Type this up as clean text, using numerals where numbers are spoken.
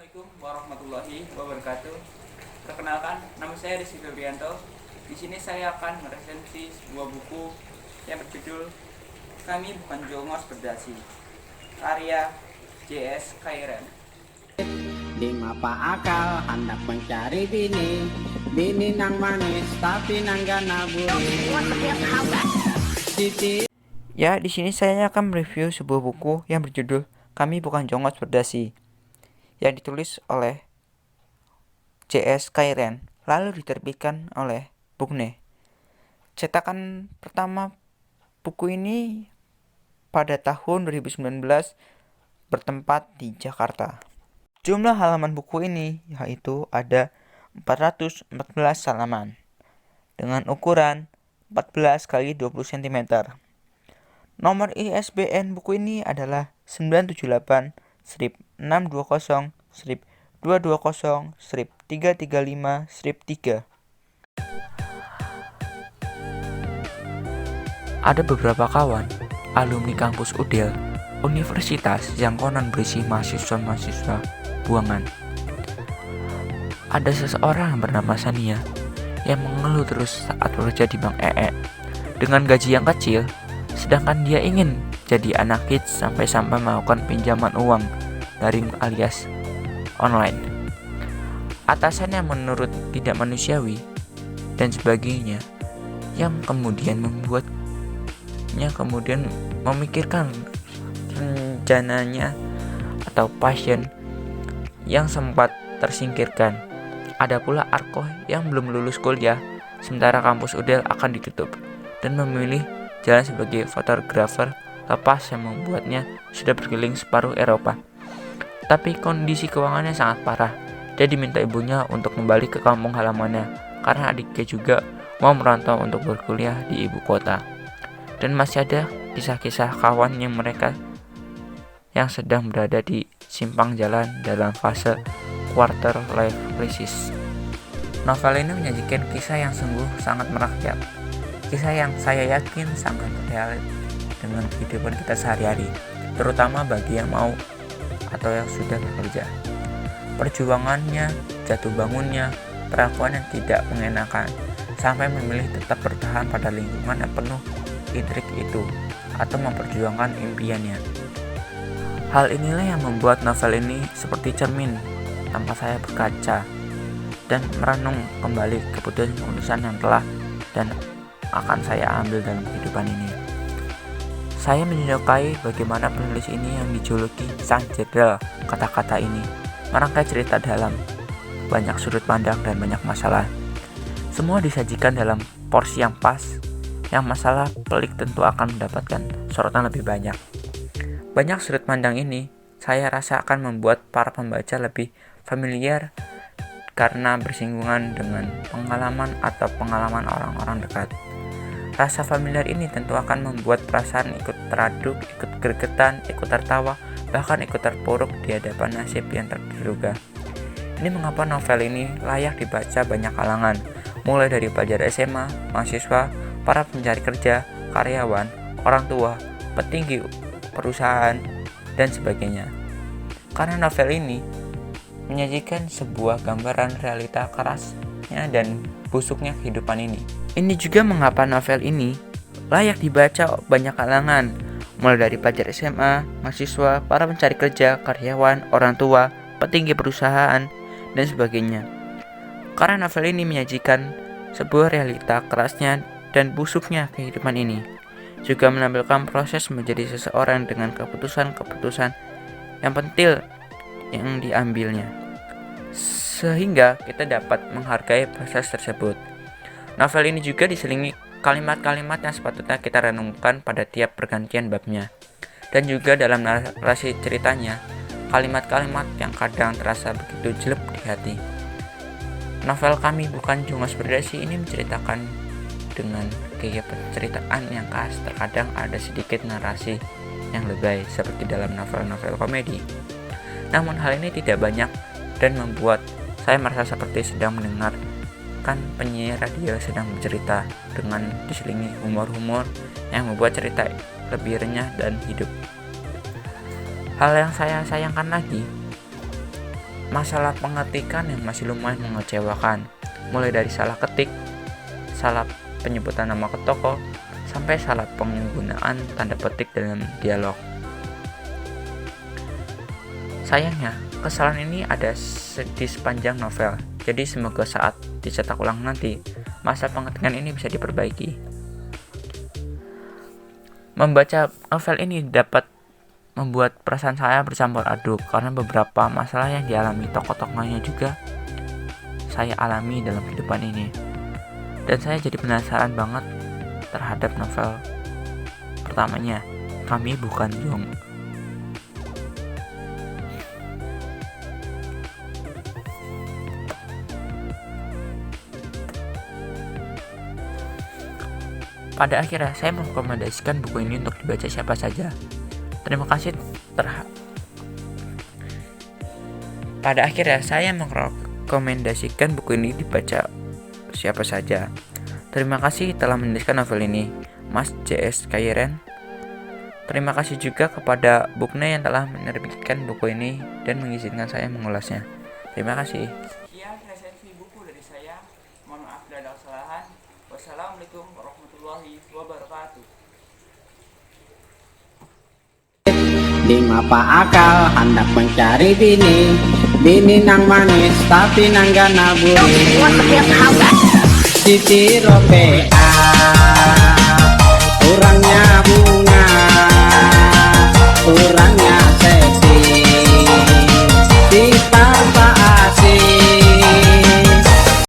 Assalamualaikum warahmatullahi wabarakatuh. Perkenalkan, nama saya Rizky Febrianto. Di sini saya akan meresensi sebuah buku yang berjudul Kami Bukan Jongos Berdasi, karya J.S. Kairen. Di mapa akal hendak mencari bini, bini nang manis tapi nang gana buri. Ya, di sini saya akan mereview sebuah buku yang berjudul Kami Bukan Jongos Berdasi, yang ditulis oleh J.S. Kairen, lalu diterbitkan oleh Bukne. Cetakan pertama buku ini pada tahun 2019 bertempat di Jakarta. Jumlah halaman buku ini yaitu ada 414 halaman dengan ukuran 14 x 20 cm. Nomor ISBN buku ini adalah 978-620-220-335-3. Ada beberapa kawan, alumni kampus UDEL, universitas yang konon berisi mahasiswa-mahasiswa buangan. Ada seseorang bernama Sania yang mengeluh terus saat bekerja di Bank EE dengan gaji yang kecil, sedangkan dia ingin jadi anak hits sampai-sampai melakukan pinjaman uang daring alias online. Atasannya menurut tidak manusiawi dan sebagainya, yang kemudian membuatnya memikirkan rencananya atau passion yang sempat tersingkirkan. Ada pula Arko yang belum lulus kuliah, sementara kampus UDEL akan ditutup, dan memilih jalan sebagai fotografer lepas yang membuatnya sudah berkeliling separuh Eropa. Tapi kondisi keuangannya sangat parah. Dia diminta ibunya untuk kembali ke kampung halamannya karena adiknya juga mau merantau untuk berkuliah di ibu kota. Dan masih ada kisah-kisah kawan yang mereka yang sedang berada di simpang jalan dalam fase quarter life crisis. Novel ini menyajikan kisah yang sungguh sangat merakyat. Kisah yang saya yakin sangat real dengan kehidupan kita sehari-hari, terutama bagi yang mau atau yang sudah bekerja. Perjuangannya, jatuh bangunnya, perlakuan yang tidak mengenakan, sampai memilih tetap bertahan pada lingkungan yang penuh intrik itu, atau memperjuangkan impiannya. Hal inilah yang membuat novel ini seperti cermin tanpa saya berkaca dan merenung kembali keputusan-keputusan yang telah dan akan saya ambil dalam kehidupan ini. Saya menyukai bagaimana penulis ini yang dijuluki sang jenderal kata-kata ini merangkai cerita dalam banyak sudut pandang dan banyak masalah. Semua disajikan dalam porsi yang pas, yang masalah pelik tentu akan mendapatkan sorotan lebih banyak. Banyak sudut pandang ini saya rasa akan membuat para pembaca lebih familiar karena bersinggungan dengan pengalaman atau pengalaman orang-orang dekat. Rasa familiar ini tentu akan membuat perasaan ikut teraduk, ikut gregetan, ikut tertawa, bahkan ikut terpuruk di hadapan nasib yang tak terduga. Ini mengapa novel ini layak dibaca banyak kalangan, mulai dari pelajar SMA, mahasiswa, para pencari kerja, karyawan, orang tua, petinggi perusahaan, dan sebagainya. Karena novel ini menyajikan sebuah gambaran realita kerasnya dan busuknya kehidupan ini. Ini juga mengapa novel ini layak dibaca banyak kalangan, mulai dari pelajar SMA, mahasiswa, para pencari kerja, karyawan, orang tua, petinggi perusahaan, dan sebagainya. Karena novel ini menyajikan sebuah realita kerasnya dan busuknya kehidupan ini, juga menampilkan proses menjadi seseorang dengan keputusan-keputusan yang penting yang diambilnya, sehingga kita dapat menghargai proses tersebut. Novel ini juga diselingi kalimat-kalimat yang sepatutnya kita renungkan pada tiap pergantian babnya, dan juga dalam narasi ceritanya, kalimat-kalimat yang kadang terasa begitu jelek di hati. Novel Kami Bukan Jongos Berdasi ini menceritakan dengan gaya penceritaan yang khas. Terkadang ada sedikit narasi yang lebay seperti dalam novel-novel komedi. Namun hal ini tidak banyak dan membuat saya merasa seperti sedang mendengarkan penyiar radio sedang bercerita dengan diselingi humor-humor yang membuat cerita lebih renyah dan hidup. Hal yang saya sayangkan lagi, masalah pengetikan yang masih lumayan mengecewakan, mulai dari salah ketik, salah penyebutan nama ke toko, sampai salah penggunaan tanda petik dalam dialog. Sayangnya, kesalahan ini ada di sepanjang novel, jadi semoga saat dicetak ulang nanti, masalah pengetikan ini bisa diperbaiki. Membaca novel ini dapat membuat perasaan saya bercampur aduk karena beberapa masalah yang dialami tokoh-tokohnya juga saya alami dalam kehidupan ini. Dan saya jadi penasaran banget terhadap novel pertamanya, Kami Bukan Jong. Pada akhirnya saya merekomendasikan buku ini untuk dibaca siapa saja. Pada akhirnya saya merekomendasikan buku ini dibaca siapa saja. Terima kasih telah menuliskan novel ini, Mas JS Kairen. Terima kasih juga kepada Bukna yang telah menerbitkan buku ini dan mengizinkan saya mengulasnya. Terima kasih. Sekian resensi buku dari saya. Mohon maaf bila ada kesalahan. Wassalamualaikum warahmatullahi wabarakatuh. Di mapa akal hendak mencari bini nang manis tapi nang gana buri. Siti robe